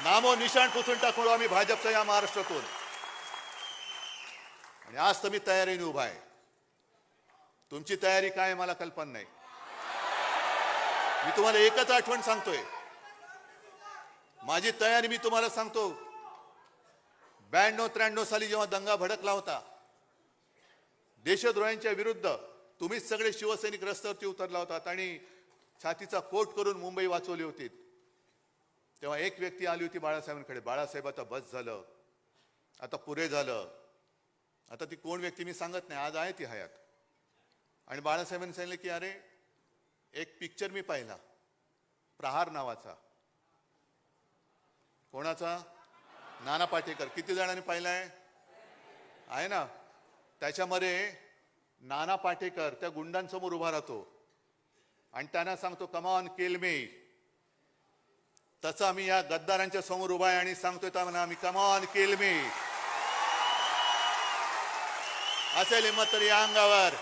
नामो निशाण पुसून टाकू आम्ही भाजपच्या या महाराष्ट्रातून. आणि आज तर मी तयारीने उभा आहे. तुमची तयारी काय मला कल्पना नाही. मी तुम्हाला एकच आठवण सांगतोय. माझी तयारी मी तुम्हाला सांगतो. 92-93 साली जेव्हा दंगा भडकला होता देशद्रोह्यांच्या विरुद्ध, तुम्हीच सगळे शिवसैनिक रस्त्यावरती उतरला होतात आणि छातीचा कोट करून मुंबई वाचवली होती. तेव्हा एक व्यक्ती आली होती बाळासाहेबांकडे. बाळासाहेब आता बस झालं, आता पुरे झालं. आता ती कोण व्यक्ती मी सांगत नाही, आज आहे ती हयात. आणि बाळासाहेबांनी सांगितलं की अरे एक पिक्चर मी पाहिला प्रहार नावाचा. कोणाचा? नाना पाटेकर. किती जणांनी पाहिलाय? आहे ना. त्याच्यामध्ये नाना पाटेकर त्या गुंडांसमोर उभा राहतो आणि त्यांना सांगतो कम ऑन किल मी. तसं आम्ही या गद्दारांच्या समोर उभा आहे आणि सांगतोय त्यांना आम्ही कम ऑन किल मी. असेल हिंमत तर या अंगावर.